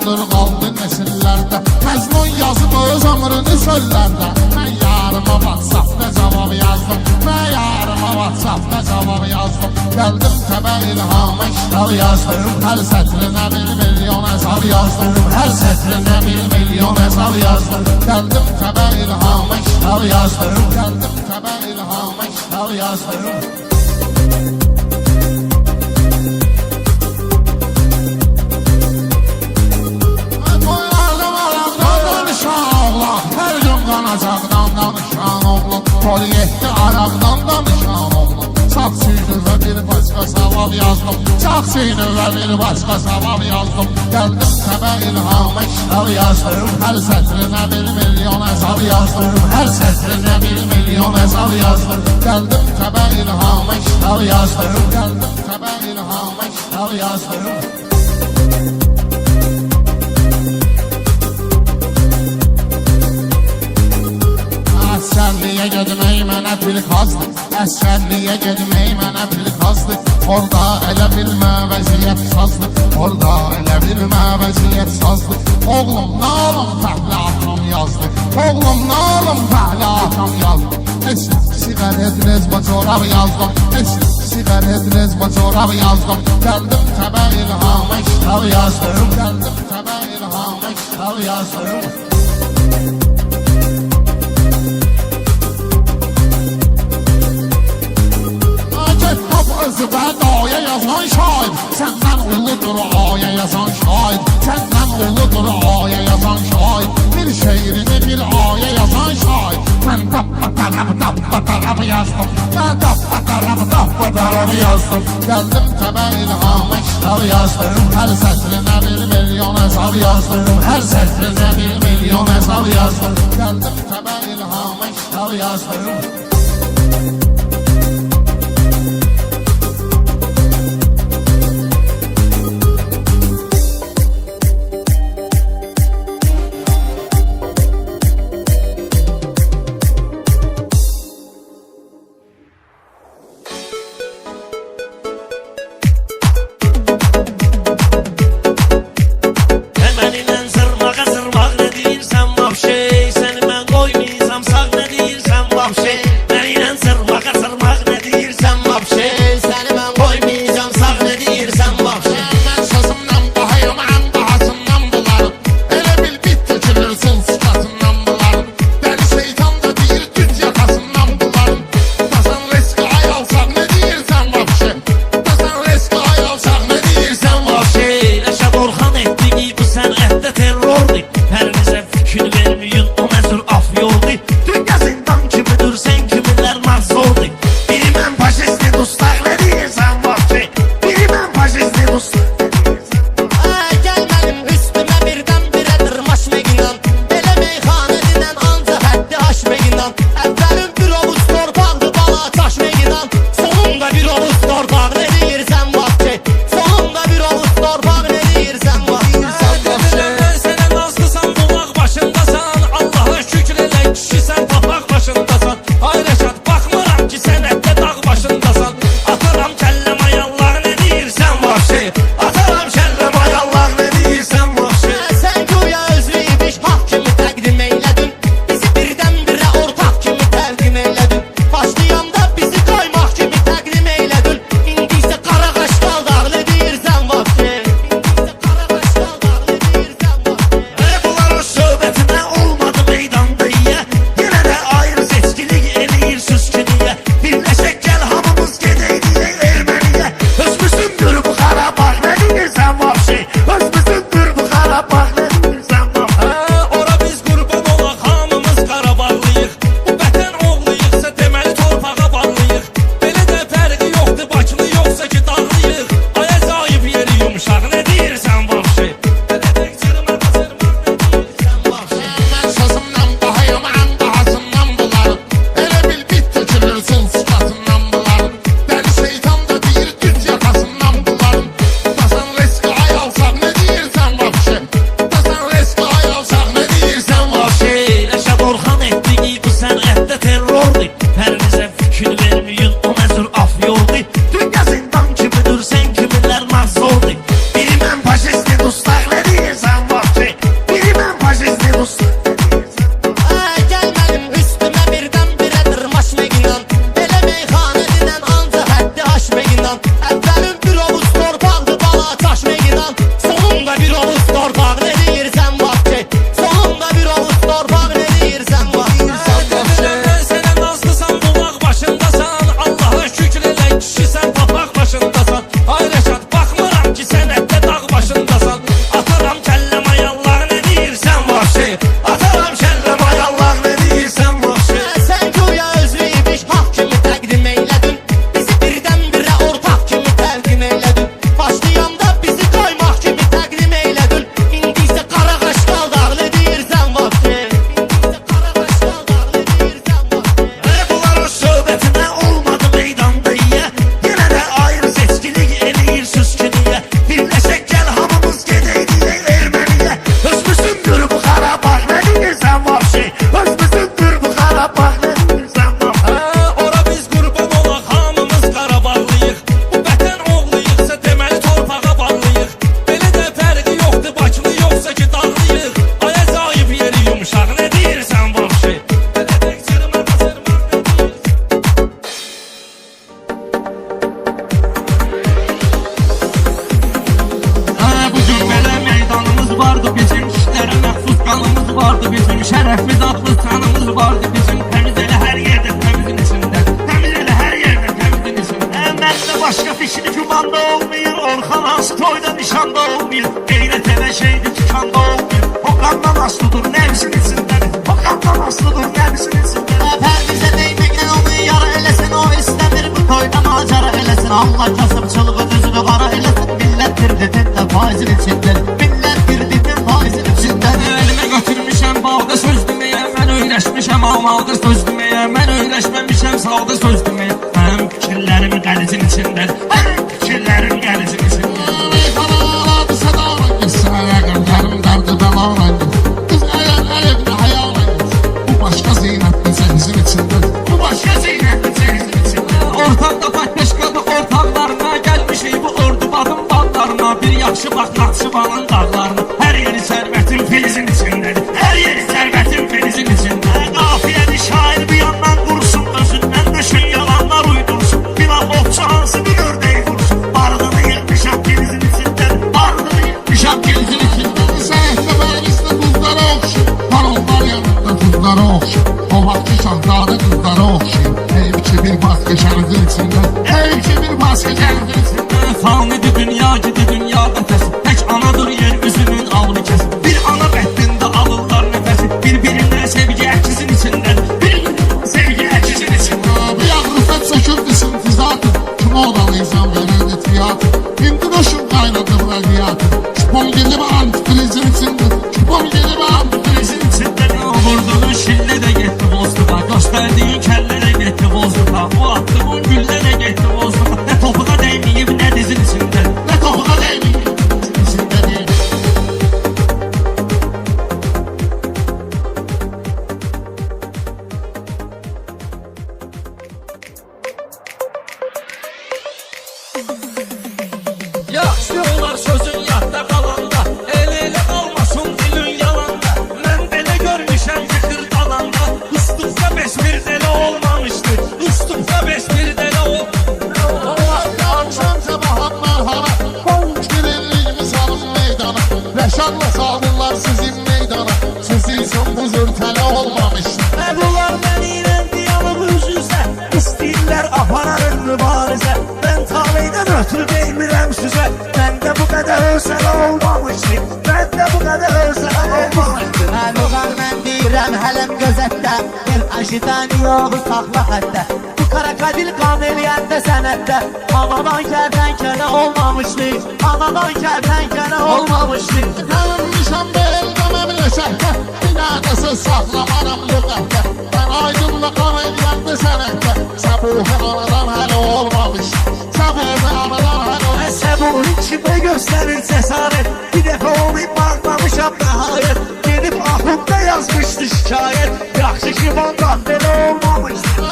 yazılır qaldı nesillərdə. Məzmun yazıb öz ömrünü çöllərdə. Mən yarıma WhatsApp'da cavab yazdım. Mən yarıma WhatsApp'da cavab yazdım. Gəldim təbə ilhama kitab yazdım. Hər sətrinə 1 milyon hesab yazdım. Hər sətrinə 1 milyon hesab yazdım. Gəldim təbə ilhama kitab yazdım. Gəldim təbə ilhama kitab yazdım. Qanacaqdan danışan oğlum, poliyetli araqdan danışan oğlum. Çox çiğnir və bir başqa savab yazdım. Çox çiğnir və bir başqa savab yazdım. Gəldim təbə ilhama kitab yazdım. Hər sətrinə 1 milyon hesab yazdım. Hər sətrinə 1 milyon hesab yazdım. Gəldim təbə ilhama kitab yazdım. Gəldim təbə ilhama kitab yazdım. Əsgərliyə gedmək mənə bir qazdır. Əsgərliyə gedmək mənə bir qazdır. Orada elə bilmə vəziyyət sazdır. Orada elə bilmə vəziyyət sazdır. Oğlum nə alım fəhlə atam yazdı. Oğlum nə alım fəhlə atam yazdı. Sigaret rezba çorab yazdım. Sigaret rezba çorab yazdım. Gəldim təbə ilhama kitab yazdım. Gəldim təbə ilhama kitab yazdım. Özübət aya yazan şair. Səndən uludur aya yazan şair. Səndən uludur aya yazan şair. Bir şeirini bir aya yazan şair. Mən tappa taraf yazdım. Mən tappa taraf yazdım. Gəldim təbə ilhama kitab yazdım. Hər sətrinə 1 milyon hesab yazdım. Hər sətrinə 1 milyon hesab yazdım. Gəldim təbə ilhama kitab yazdım. Seni mən qoymaysam sağ nə deyirsən vapşey. Başka fikri gümanda olmuyor. Orhan Aslı toyda nişanda olmuyor. Gayret hele şeydi tükanda olmuyor. Okandan aslıdır nefsin içinden. Okandan aslıdır nefsin içinden. Pervize değmekle onu yara elesin. O istemir bu toyda macera elesin. Allah kasıpçılığı düzünü kara elesin. Millettir dedin de faizin içinden. Millettir dedin faizin içinden. Elime götürmüşəm bağda söz deməyə. Mən öyrəşmişəm almalıdır söz deməyə. Mən öyrəşməmişəm sağda söz deməyə. Mənim fikirlərim qəlicin içində. Mənim fikirlərim qəlicin içində. Meyxanalarda sadalan gitsin ayağım, yarım derdi belanla git. Kız evde hayal git. Bu başka ziynetli sehizin içinde. Bu başka zeynətli çəyizin içində. Ortamda patpeşkadı ortamlarına. Gəlmişik bu ordu badım bağlarına. Bir yaxşı bax Naxçıvanın dağlarına. Hər yeri sərbətin filizin içindədir. Hər yeri sərbətin filizin içində. Qafiyəni şair bir yandan qursun. Özündən düşün yalanlar uydursun. Bir an ovçu hansı bir ördeği vursun. Barğını yıkmışam filizin içində. Barğını yıkmışam filizin içində. Səhətdə bərizdə qızlara oxşayır. Baronlar yanında qızlara oxşayır. O vaxtı şahzadə qızlara oxşayır. Eyb ki bir maske şərizin içində. Eyb ki bir maske şərizin içində. Fanidir dünya gidi dünya qəfəsi. Tək anadır yer üzünün alnı kəsi. Bir ana bəddində alırlar nəfəsi. Bir-birinə sevgi əkizin içindədir. Bir-birinə sevgi əkizin içindədir. Bir ağrıfət söküldü sintizatı. Kim oğlanıysan verildi tiyatı. İndi döşün qaynadı rədiyyatı. Kupon gelib antifrizin içində. Kupon gelib Filizin içindədir. Vurduğun şillə də getdi bozduqa. Göstərdiyin kəllə də getdi bozduqa. O attığın güllə də getdi bozduqa. Nə topuğa dəyməyib nə dizin içindədir. nə topuğa dəyməyib. İçində deyil. Yaxşı olar sözün yadda qalanda. El-elə qalmasın dilin yalanda. Mən belə görmüşəm yıxır dalanda. Ustuksa beş bir dələ olmamışdı. Ustuksa beş bir dələ olmamışdı. Akşam sabahatlar hara. Olmuş birinliğimi salın meydana. Reşanla saldırlar sizin meydana. Siz için bu zürtələ olmamışdı. Bunlar beni ilə diyalog üzüzə. İstəyirlər apararın mübarizə. Mən taleydən ötürü deymirəm sizə. Məndə bu qədər ölsələ olmamışdı. Məndə bu qədər ölsələ olmamışdı. Məluqar mən deyirəm hələm gözətdə. Bir aşidən yoxu saxla xəttə. Bu qara kadil qan eləyəndə sənətdə. Anadan kərtənkələ olmamışdı. Anadan kərtənkələ olmamışdı. Tanınmışam beldə məmləşəkdə. Binədəsi saxlamaram lüqətdə. Mən aydınla qan eləyəndə sənətdə. Səbuhə anadan hələ olmamış. Səbuhə anadan hələ olmamış. Səbuhun içində göstərir cəsarət. Bir dəfə onu bağlamışam nəhayət. Gedib ahunda yazmışdı şikayət. Yaxşı ki ondan belə olmamışdı.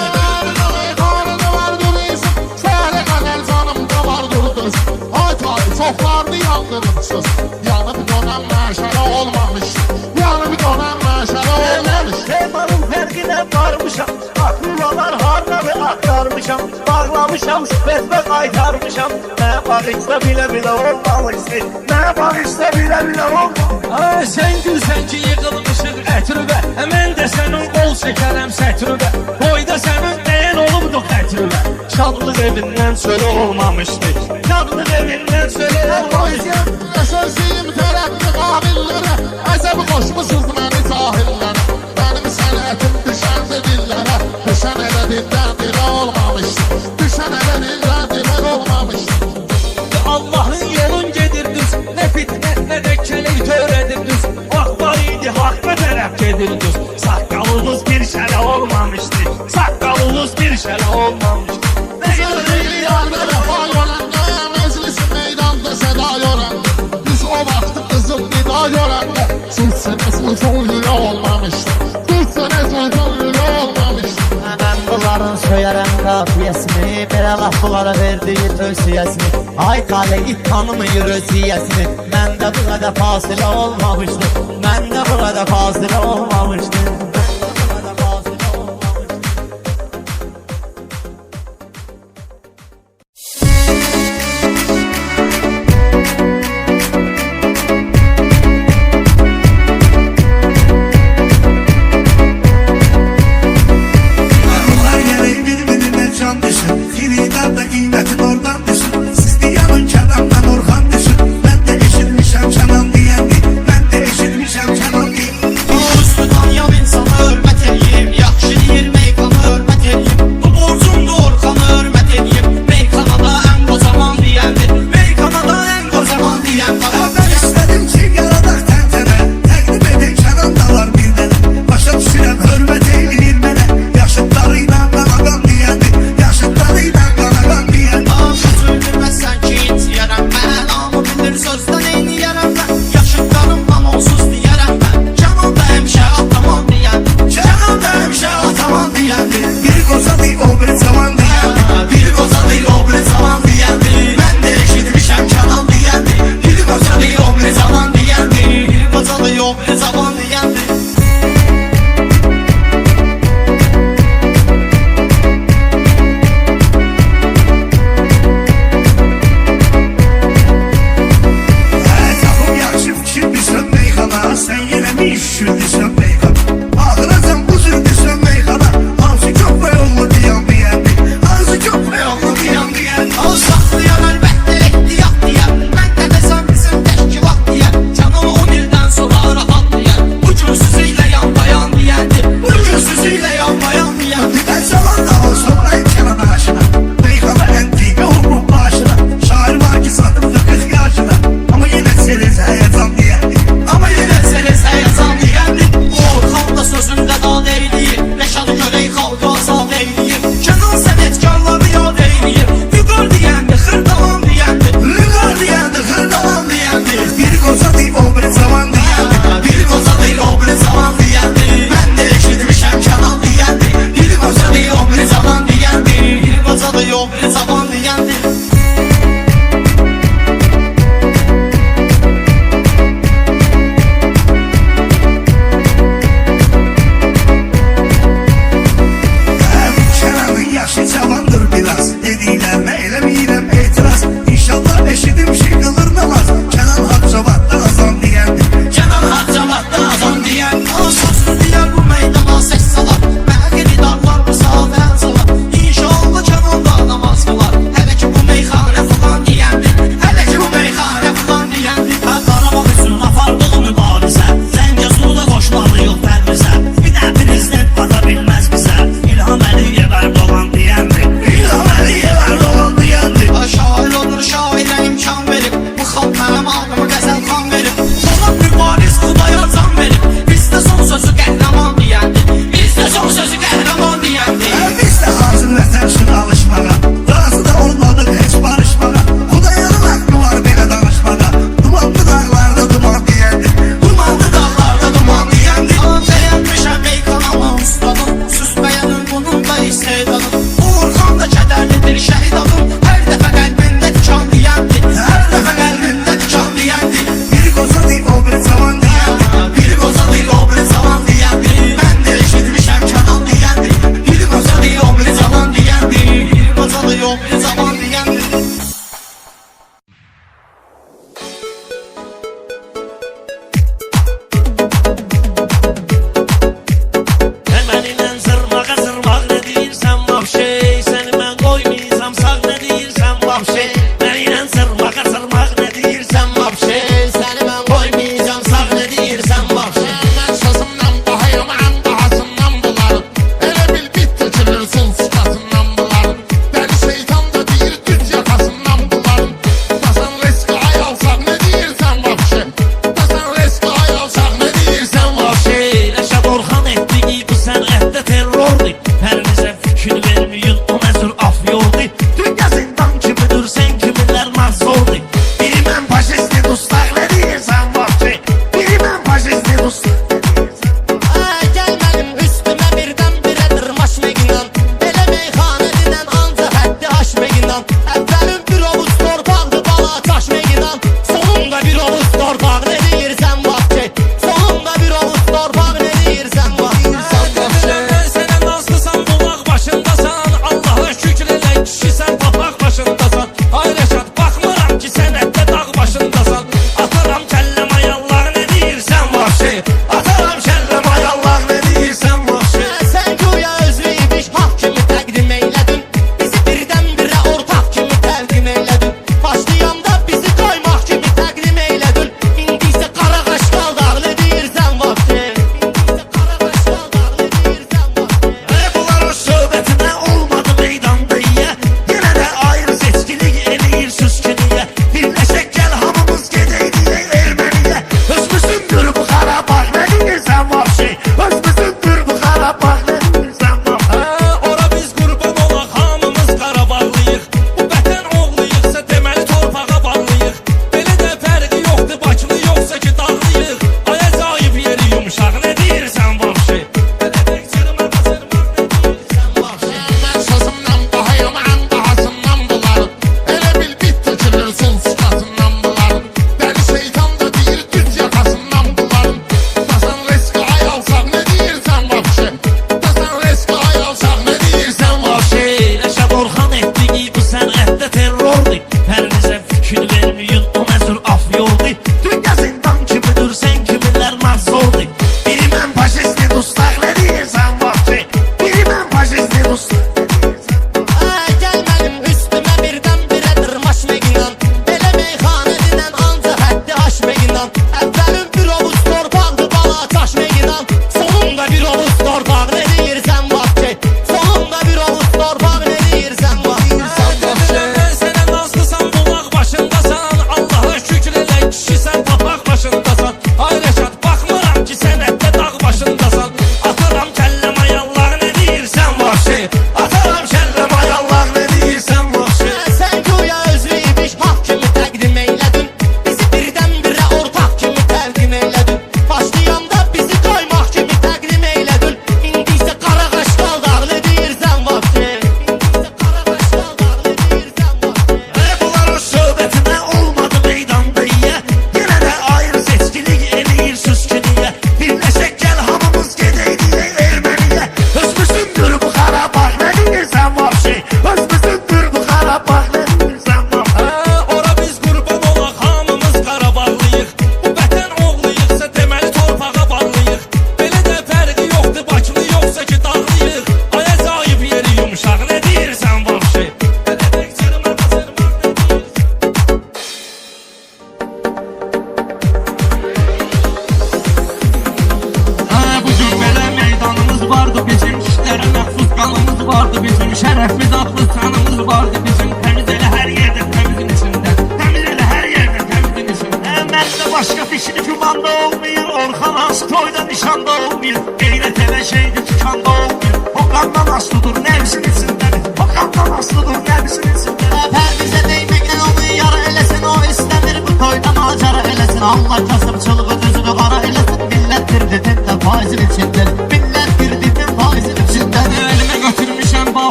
Qarını vardır izim. Səhərə qədər canımda vardır düz. Ay tay çoxlarını yandırırsız. Yanıb dönən məşələ olmamış. Yanıb dönən məşələ olmamış. Temanın fərqinə varmışam. Akıllalar harları aktarmışam. Bağlamışam şübhətmə qaytarmışam. Nə bağışla bilə-bilə olmamışdı. Nə bağışla bilə-bilə olmamışdı. Sən gülsən ki yıqılmışıq ətrübə. Mən də sənin qol çəkərəm sətrübə. Boyda sənin nəyən olubduq ətrübə. Şadlıq evindən sölə olmamışdı. Şadlıq evindən sölə olmamışdı. Sözlüyüm tərəfli qabillərə. Əzəb qoşmusuz məni cahillərə. Mənim sənətim düşəndə dillərə. Düşən elə dildən dilə olmamışdı. Düşən elə dildən dilə olmamışdı. Allah'ın yolun gedirdiniz. Ne fitne ne de keleği töredirdiniz. Hak var idi hakka tərəf gedirdiniz. Saqqalınız bir şələ olmamışdı. Saqqalınız bir şələ olmamışdı. Sözlüyü yarda vəfa yörəndə. Meclisi meydanda səda yörəndə. Biz o vaxtı qızıl nida yörəndə. Siz sənə sultan yürə olmamışdı. Siz sənə sultan yürə olmamışdı. Mən bunların söyərəm qafiyəsini. Belə laf bunlara verdiyi tövsiyəsini. Ay qale it tanımıyır öziyəsini. Məndə bu qədər fasilə olmamışdı. Məndə bu qədər fasilə olmamışdı. Bunlar yerə bir-birinə can düşür. Şiri'den de kıymetin oradan düşün. Siz diyanın Kenan'dan Orhan düşün. Ben de eşitmişem Kenan diyendi. Ben de eşitmişem Kenan diyendi. Namuslu tanıyan insana hörmət eləyim. Yaxşı deyir meyxana hörmət eləyim. Bu borcumdur Orxana hörmət eləyim. Meyxanada ən qocaman deyəndir. Meyxanada ən qocaman deyəndir. Ben istedim ki yaradak təntənə. Təqdim edin Kenan da var bir dənə. Başa düşürəm hörmət eləyir mənə. Yaşıtlarıyla qanadan diyendi. Yaşıtlarıyla qanadan diyendi. Söz öldürməzsən ki itiyərəm mən. Namı bilir sözdən eyniyərəm mən. Yaşıtlarımdan onsuz deyərəm mən. Canan da həmişə ataman deyəndir. Canan da həmişə ataman deyəndir. Bir qoca deyil o bir zaman diyendi. Bir qoca deyil o bir zaman deyəndir. Mən də eşitmişəm Kenan deyəndir. Bir qoca deyil o bir zaman deyəndir. Bir qoca deyil o bir zaman deyəndir. Tapım yaxşı fikirlisən meyxana. Sən yenə mi işküldüsən meyxana? Ağıracan bu cürdüsən meyxana. Hansı köprə yollu diyan diyendi. Hansı köprə yollu diyan diyendi. O saxlayan əlbəttə ehtiyat deyən. Mən də desəm bizim təşkilat deyən. Canan 10 ildən sonra rahat deyən. Bu gün sizinlə yan bayan deyəndir. Bu gün sizinlə yan bayan deyəndir. Ben zaman da olsam en Kenan aşına. Meyxana entrika olmuş başına. Şair var ki satıp da 40 yaşına. Ama yine seniz heyecan diyendi. Amma yenə səni səyəzan deyəndir. Orxan da sözündə dad eyləyir. Rəşadı görək xalqa azad eyləyir. Canan sənətkarları yad eyləyir. Füqar deyəndir, xırdalan deyəndir. Lügar diyendi, hırdalan diyendi. Bir koza değil o bir zaman diyendi. Bir qoca deyil o bir zaman deyəndir. Mən də eşitmişəm Kenan deyəndir. Bir qoca deyil o bir zaman deyəndir. Bir qoca deyil o bir zaman deyəndir. Kenan'ın yaşı cavandır biraz. Dediğilerine eylemeyirem itiraz. İnşallah eşidim şey kılır namaz. Kenan Hapsavat'ta azam diyendi. Kenan Haccavat'da azam deyən. O sözlü deyər bu meydana səs salar. Bəlkə didarlar bu saat əl salar. İnşallah Kenan da namaz qılar.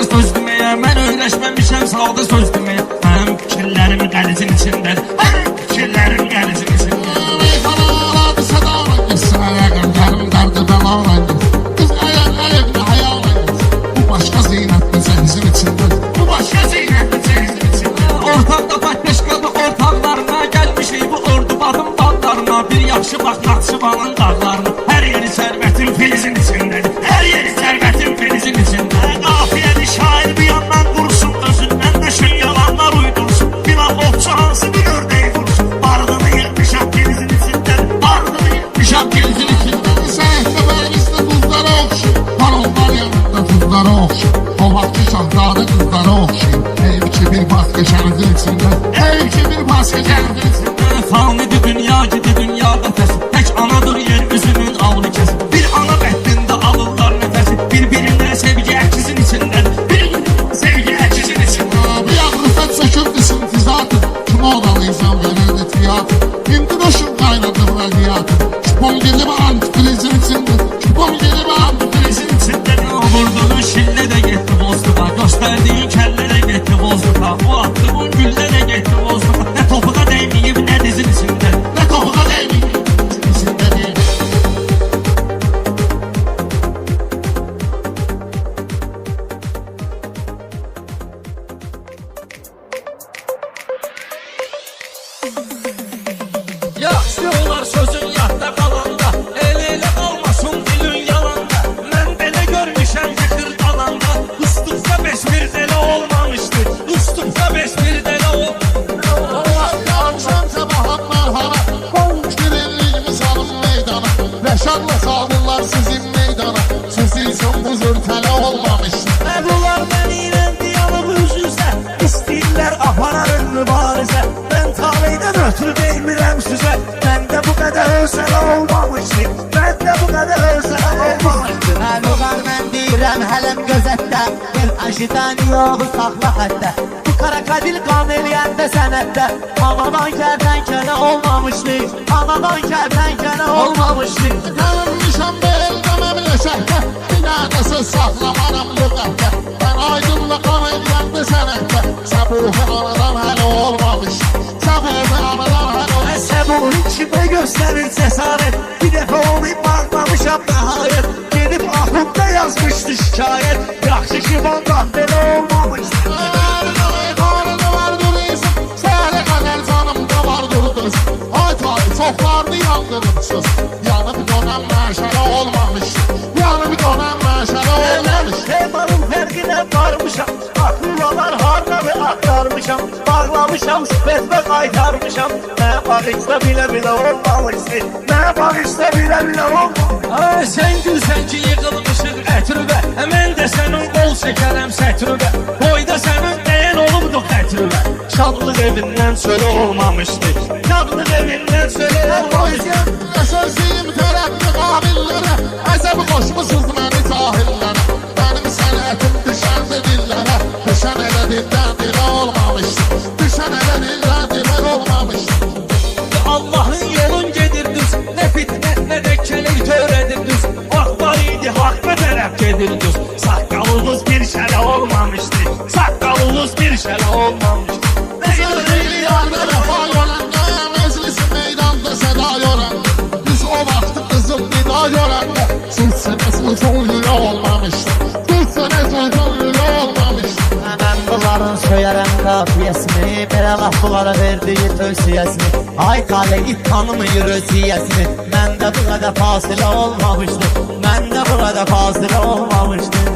sağda söz deməyə. Mən öyrəşməmişəm sağda söz deməyə. Mənim fikirlərim qəlizin içindədir. Mənim fikirlərim qəlizin içindədir. Meyxanalarda sadalar gitsin ayağım, yarım derdi belalar gitsin. Kız ayak hayal gitsin. Bu başka ziynetli senzin içinde. Bu başqa zeynətli çəyizin içində. Ortaqda patpeşkadı ortaqlarına, gəlmişik bu ordubadım dağlarına. Bir yaxşı bax Naxçıvanın dağlarına. Hər yeri sərvətin filizin içindədir. Hər yeri sərvətin filizin içində. Qafiyəli şair bir yandan qursun, özündən düşün yalanlar uydursun. Bir an ovçu hansı bir ördeği vursun. Barlığını yıkmışam filizin içindədir. Barlığını yıkmışam filizin içindədir. Sen ehtemalizde tuzlara okşun. Balonlar yanında tuzlara okşun. O vakti şahzade kızlara okşun. Ev ki bir baskı şeridin içinde. Ev ki bir baskı şeridin içinde. Fanidir dünya gidi dünya nefes. Tek anadır yeryüzünün avlu kes. Bir ana bəddində alırlar nəfəsi. Birbirine sevgi əkizin içindən. Birbirine sevgi əkizin içindən. Bir ağrıfet söküldü sintizatı. Kim odalıysan verirdi tiyatı. Hindi doşum kaynadı radyatı. Şupon gelip antifrizin içinde. Şupon gelip Filizin içində vurduğun şillə də getdi bozduqa. Göstərdiyin kəllə də getdi bozduqa. Bu attığın güllə də getdi bozduqa. Nə topuğa dəyməyib nə dizin içində. ne topuğa değmeyeyim. İçinde değil. Yaxşı olar sözün yadda qalanda. El-elə qalmasın dilin yalanda. Mən belə görmüşəm yıxır dalanda. Islıqsa beş bir dələ olmamışdı. Islıqsa beş bir dələ olmamışdı. Akşam sabahlar merhaba. Şirinliğimi salın meydana. Reşanla saldırlar sizin meydana. Siz için bu zürtele olmamış. Bunlar beni diyanıb üzüzə. İstəyirlər apararın mübarizə. Mən taleydən ötürü deymirəm sizə. Məndə bu qədər özələ olmamışdı. Məndə bu qədər özələ olmamışdı. Məluqar mən deyirəm hələm gözətdə. Bir aşidən yox saxla xəttə. Bu qara kadil qan eləyəndə sənətdə. Anadan kərtənkələ olmamışdı. Anadan kərtənkələ olmamışdı. Tanınmışam beldə məmləşəkdə. Bir dənə söz saxlamaram lüqətdə. Ben aydınla qan eləyəndə sənətdə. Səbuhi anadan hələ olmamış. Səbuhi anadan hələ olmamış. Səbun içimdə göstərir cəsarət. Bir dəfə onu bağlamışam nəhayət. Gedib ahımda yazmışdı şikayət. Yaxşı ki vandan belə olmamışdı. Səhərə qədər canımda vardır düz. Ay tay çoxlarını yandırmışız. Yanıb dönən məşələ olmamış. Yanıb dönən məşələ olmamış. Temanın fərqinə varmışam. Akıllalar harnadı aktarmışam. Bağlamışam şübhət və qaytarmışam. Nə bağışda bilə-bilə olmamışdı. Nə bağışda bilə-bilə olmamışdı. Sən gülsən ki yığılmışıq ətrübə. Mən də sənin qol çəkərəm sətrübə. Boyda sənin dəyən olubduq ətrübə. Şadlıq evindən sölə olmamışdı. Şadlıq evindən sölə olmamışdı. Əsasiyim tərəfli qabillərə. Əzəb qoşmusuz məni cahillərə. Mənim sənətim düşəndə dillərə. Düşən elə dildən dilə olmamışdı. Düşən elə dildən dilə olmamışdı. Allah'ın yolun gedirdiniz. Ne fitne ne de kelek töredirdiniz. Hak var idi hakka tərəf gedirdiniz. Saqqalınız bir şələ olmamışdı. Saqqalınız bir şələ olmamışdı. Sözlüğü yarda vəfa yolanda. Meclisi meydanda səda yoranda. Biz o vaxtı qızıl nida yoranda. Sizsiniz uzun yürü olmamışdı. Sizsiniz uzun yürü olmamışdı. Mən bunların söyərəm qafiyəsini. Belə laf bunlara verdiyi tövsiyəsini. Ay tale it tanımıyır öziyəsini. Məndə bu qədər fasilə olmamışdı. Məndə bu qədər fasilə olmamışdı.